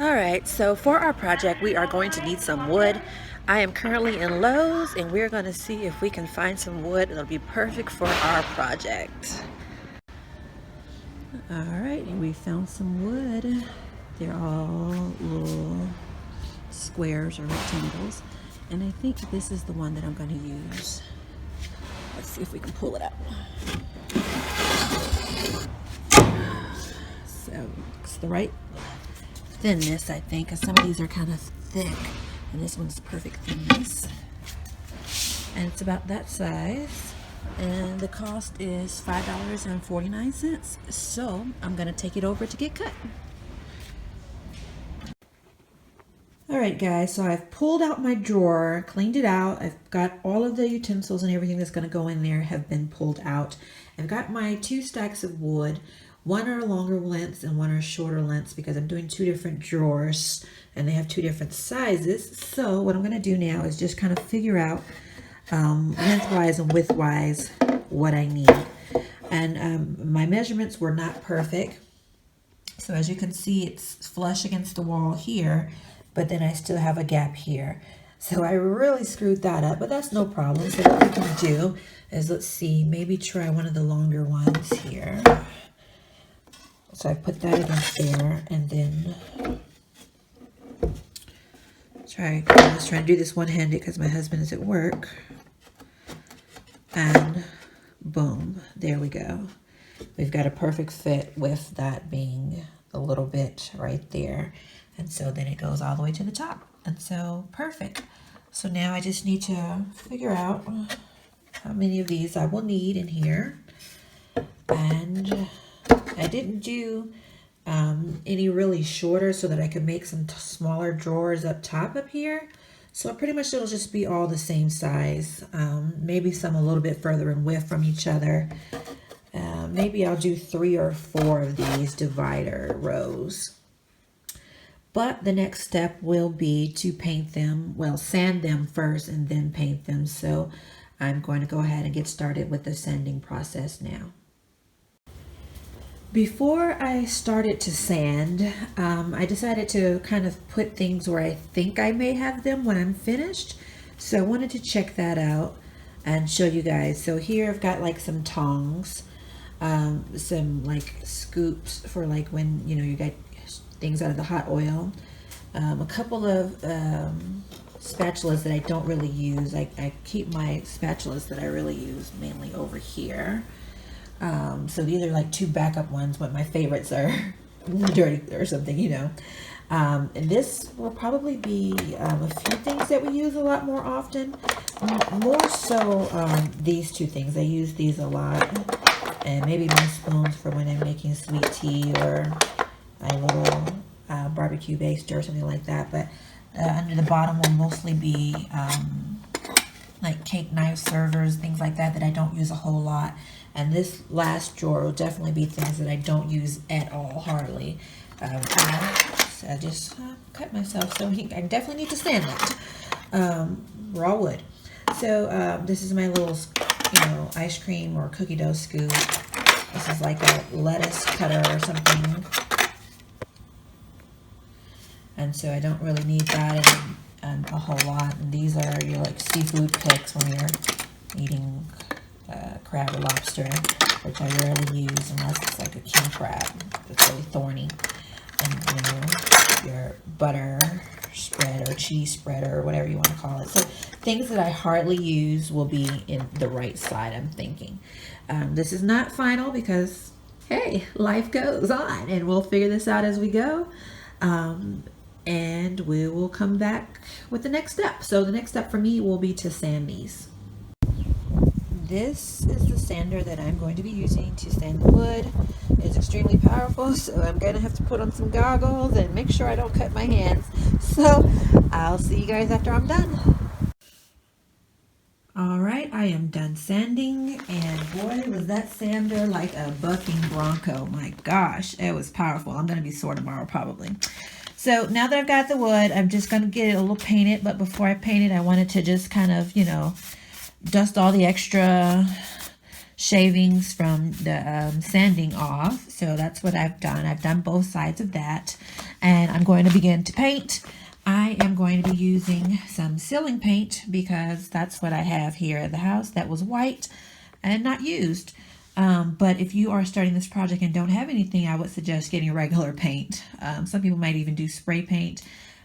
All right, so for our project, we are going to need some wood. I am currently in Lowe's, and we're going to see if we can find some wood that'll be perfect for our project. All right, and we found some wood. They're all little squares or rectangles, and I think this is the one that I'm going to use. Let's see if we can pull it out. So it's the right thinness, I think, because some of these are kind of thick, and this one's perfect thinness. And it's about that size, and the cost is $5.49. So I'm gonna take it over to get cut. All right, guys, so I've pulled out my drawer, cleaned it out. I've got all of the utensils and everything that's gonna go in there have been pulled out. I've got my 2 stacks of wood. One are longer lengths and one are shorter lengths because I'm doing 2 different drawers and they have 2 different sizes. So what I'm gonna do now is just kind of figure out lengthwise and widthwise what I need. And my measurements were not perfect. So as you can see, it's flush against the wall here, but then I still have a gap here. So I really screwed that up, but that's no problem. So what we can do is, let's see, maybe try one of the longer ones here. So I put that against there, and then I was trying to do this one-handed because my husband is at work. And boom, there we go. We've got a perfect fit with that being a little bit right there. And so then it goes all the way to the top. And so perfect. So now I just need to figure out how many of these I will need in here. And I didn't do any really shorter so that I could make some smaller drawers up top up here. So pretty much it'll just be all the same size. Maybe some a little bit further in width from each other. Maybe I'll do 3 or 4 of these divider rows. But the next step will be to paint them, well, sand them first and then paint them. So I'm going to go ahead and get started with the sanding process now. Before I started to sand, I decided to kind of put things where I think I may have them when I'm finished. So I wanted to check that out and show you guys. So here I've got like some tongs, some like scoops for like when, you know, you get things out of the hot oil, a couple of spatulas that I don't really use. I keep my spatulas that I really use mainly over here. So these are like 2 backup ones, but my favorites are dirty or something, you know. And this will probably be a few things that we use a lot more often. More so these 2 things. I use these a lot. And maybe my spoons for when I'm making sweet tea or a little barbecue baster or something like that. But under the bottom will mostly be like cake knife servers, things like that I don't use a whole lot. And this last drawer will definitely be things that I don't use at all, hardly. So I just cut myself, so I definitely need to sand that. Raw wood. So this is my little, you know, ice cream or cookie dough scoop. This is like a lettuce cutter or something. And so I don't really need that and a whole lot. And these are your like seafood picks when you're eating crab or lobster, which I rarely use unless it's like a king crab. It's really thorny. And you know, your butter spread or cheese spread or whatever you want to call it. So things that I hardly use will be in the right side, I'm thinking. This is not final because, hey, life goes on and we'll figure this out as we go. And we will come back with the next step. So the next step for me will be to sand these. This is the sander that I'm going to be using to sand the wood. It's extremely powerful, so I'm going to have to put on some goggles and make sure I don't cut my hands. So I'll see you guys after I'm done. All right, I am done sanding, and boy, was that sander like a bucking bronco. My gosh, it was powerful. I'm going to be sore tomorrow probably. So now that I've got the wood, I'm just going to get it a little painted, but before I paint it, I wanted to just kind of, you know, dust all the extra shavings from the sanding off. So that's what I've done. I've done both sides of that. and I'm going to begin to paint. I am going to be using some ceiling paint because that's what I have here at the house that was white and not used. But if you are starting this project and don't have anything, I would suggest getting regular paint. Some people might even do spray paint,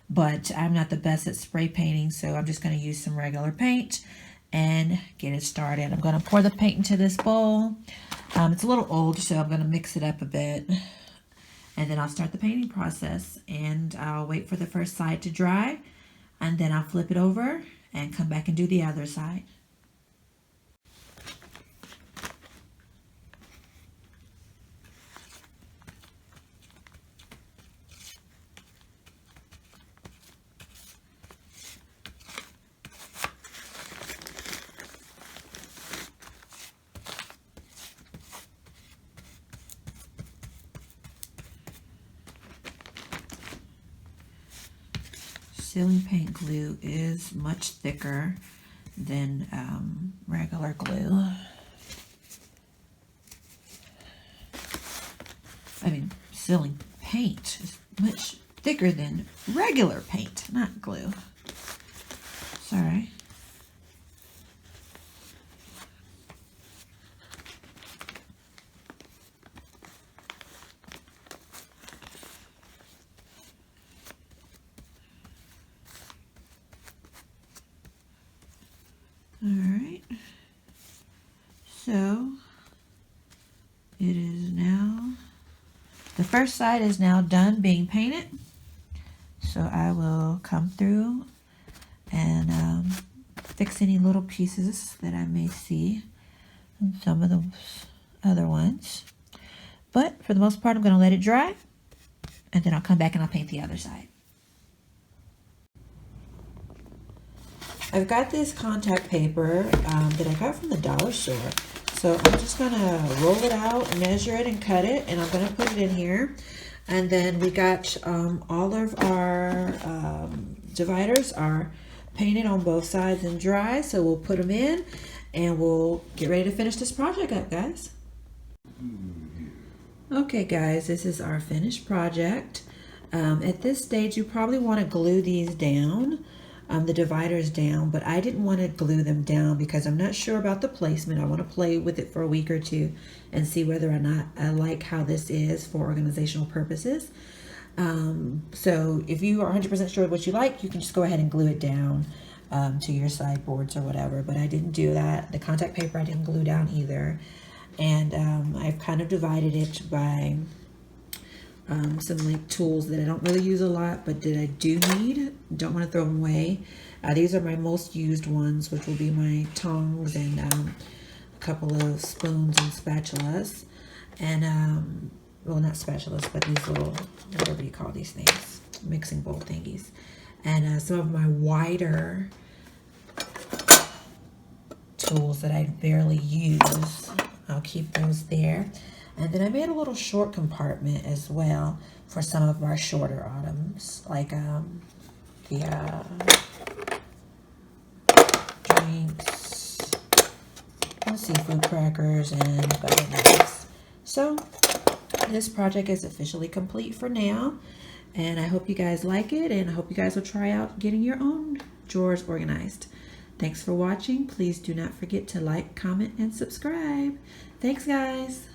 but I'm not the best at spray painting, so I'm just going to use some regular paint and get it started. I'm going to pour the paint into this bowl. It's a little old, so I'm going to mix it up a bit. And then I'll start the painting process, and I'll wait for the first side to dry, and then I'll flip it over and come back and do the other side. Ceiling paint glue is much thicker than regular glue. I mean, ceiling paint is much thicker than regular paint, not glue. Sorry. Alright, so it is now, the first side is now done being painted. So I will come through and fix any little pieces that I may see in some of those other ones. But for the most part, I'm going to let it dry, and then I'll come back and I'll paint the other side. I've got this contact paper that I got from the dollar store. So I'm just gonna roll it out, measure it, and cut it, and I'm gonna put it in here. And then we got all of our dividers are painted on both sides and dry, so we'll put them in, and we'll get ready to finish this project up, guys. Okay, guys, this is our finished project. At this stage, you probably want to glue these down. The dividers down, but I didn't want to glue them down because I'm not sure about the placement. I want to play with it for a week or two and see whether or not I like how this is for organizational purposes. So if you are 100% sure what you like, you can just go ahead and glue it down to your sideboards or whatever, but I didn't do that. The contact paper I didn't glue down either, and I've kind of divided it by some like tools that I don't really use a lot, but that I do need. Don't want to throw them away. These are my most used ones, which will be my tongs and a couple of spoons and spatulas, and well, not spatulas, but these little, whatever you call these things, mixing bowl thingies, and some of my wider tools that I barely use. I'll keep those there. And then I made a little short compartment as well for some of our shorter items, like the drinks, seafood crackers, and butter knives. So this project is officially complete for now, and I hope you guys like it, and I hope you guys will try out getting your own drawers organized. Thanks for watching. Please do not forget to like, comment, and subscribe. Thanks, guys.